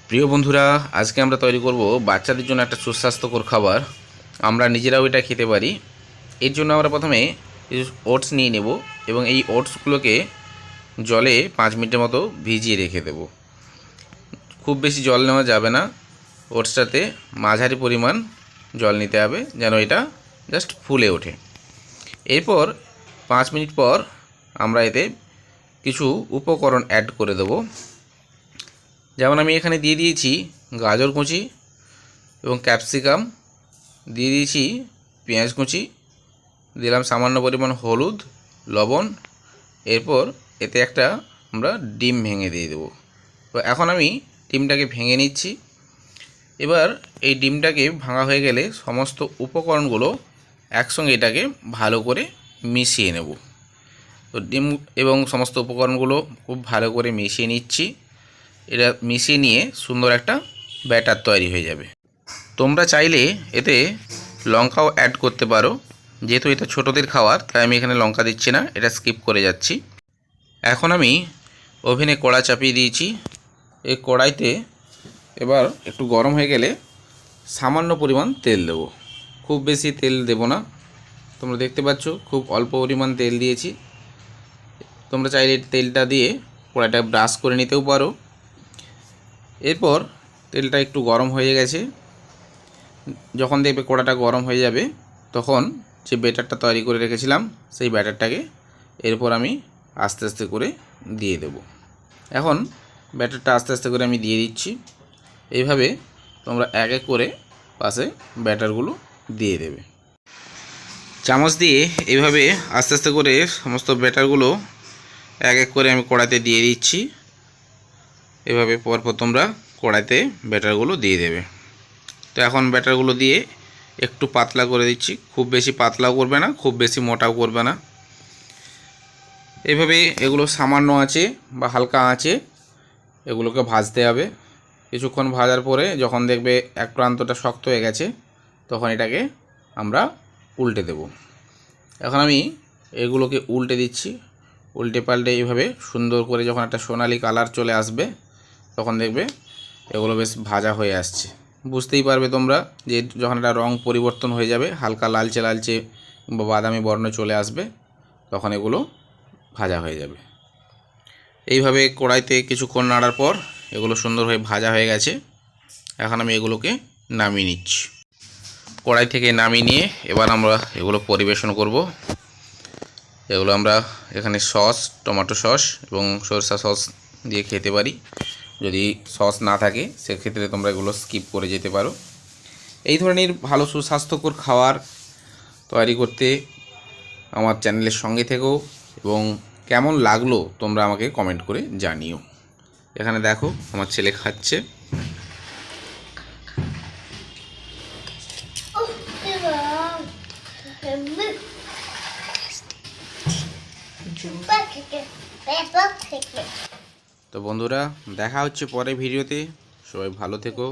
প্রিয় বন্ধুরা, আজকে আমরা তৈরি করব বাচ্চাদের জন্য একটা সুস্বাস্থ্যকর খাবার। আমরা নিজেরাও এটা খেতে পারি। এর জন্য আমরা প্রথমে কিছু ওটস নিয়ে নেব এবং এই ওটসগুলোকে জলে 5 মিনিটের মতো ভিজিয়ে রেখে দেব। খুব বেশি জল নেওয়া যাবে না, ওটসটাতে মাঝারি পরিমাণ জল নিতে হবে যেন এটা জাস্ট ফুলে ওঠে। এরপর 5 মিনিট পর আমরা এতে কিছু উপকরণ অ্যাড করে দেব। যেমন আমি এখানে দিয়ে দিয়েছি গাজর কুচি এবং ক্যাপসিকাম, দিয়ে দিয়েছি পেঁয়াজ কুচি, দিলাম সামান্য পরিমাণ হলুদ, লবণ। এরপর এতে একটা আমরা ডিম ভেঙে দিয়ে দেবো। তো এখন আমি ডিমটাকে ভেঙে নিচ্ছি। এবার এই ডিমটাকে ভাঙা হয়ে গেলে সমস্ত উপকরণগুলো একসঙ্গে এটাকে ভালো করে মিশিয়ে নেব। তো ডিম এবং সমস্ত উপকরণগুলো খুব ভালো করে মিশিয়ে নিচ্ছি। এটা মিশিয়ে নিয়ে সুন্দর একটা ব্যাটার তৈরি হয়ে যাবে। তোমরা চাইলে এতে লঙ্কাও অ্যাড করতে পারো, যেহেতু এটা ছোটদের খাবার তাই আমি এখানে লঙ্কা দিচ্ছি না, এটা স্কিপ করে যাচ্ছি। এখন আমি ওভেনে কড়া চাপিয়ে দিয়েছি। এই কড়াইতে এবার একটু গরম হয়ে গেলে সামান্য পরিমাণ তেল দেব, খুব বেশি তেল দেব না। তোমরা দেখতে পাচ্ছ খুব অল্প পরিমাণ তেল দিয়েছি। তোমরা চাইলে তেলটা দিয়ে কড়াইটা ব্রাশ করে নিতেও পারো। এরপর তেলটা একটু গরম হয়ে গেছে, যখন দেখবে কড়াটা গরম হয়ে যাবে তখন যে ব্যাটারটা তৈরি করে রেখেছিলাম সেই ব্যাটারটাকে এরপর আমি আস্তে আস্তে করে দিয়ে দেব। এখন ব্যাটারটা আস্তে আস্তে করে আমি দিয়ে দিচ্ছি। এইভাবে তোমরা এক এক করে পাশে ব্যাটারগুলো দিয়ে দেবে। চামচ দিয়ে এইভাবে আস্তে আস্তে করে সমস্ত ব্যাটারগুলো এক এক করে আমি কড়াইতে দিয়ে দিচ্ছি। এভাবে পরপর তোমরা কড়াইতে ব্যাটারগুলো দিয়ে দেবে। তো এখন ব্যাটারগুলো দিয়ে একটু পাতলা করে দিচ্ছি, খুব বেশি পাতলাও করবে না, খুব বেশি মোটাও করবে না। এইভাবে এগুলো সামান্য আঁচে বা হালকা আঁচে এগুলোকে ভাজতে হবে। কিছুক্ষণ ভাজার পরে যখন দেখবে এক প্রান্তটা শক্ত হয়ে গেছে তখন এটাকে আমরা উল্টে দেব। এখন আমি এগুলোকে উল্টে দিচ্ছি। উল্টে পাল্টে এইভাবে সুন্দর করে যখন একটা সোনালি কালার চলে আসবে তখন দেখবে এগুলো বেশ ভাজা হয়ে আসছে। বুঝতেই পারবে তোমরা যে যখন একটা রং পরিবর্তন হয়ে যাবে, হালকা লালচে লালচে বা বাদামি বর্ণ চলে আসবে তখন এগুলো ভাজা হয়ে যাবে। এইভাবে কড়াইতে কিছুক্ষণ নাড়ার পর এগুলো সুন্দর হয়ে ভাজা হয়ে গেছে। এখন আমি এগুলোকে নামিয়ে নিচ্ছি। কড়াই থেকে নামিয়ে নিয়ে এবার আমরা এগুলো পরিবেশন করব। এগুলো আমরা এখানে সস, টমেটো সস এবং সরষা সস দিয়ে খেতে পারি। যদি সস না থাকে সেক্ষেত্রে তোমরা এগুলো স্কিপ করে যেতে পারো। এই ধরনের ভালো সুস্বাস্থ্যকর খাবার তৈরি করতে আমার চ্যানেলের সঙ্গে থেকো এবং কেমন লাগলো তোমরা আমাকে কমেন্ট করে জানিও। এখানে দেখো আমার ছেলে খাচ্ছে। তো বন্ধুরা, দেখা হচ্ছে পরের ভিডিওতে। সবাই ভালো থেকো।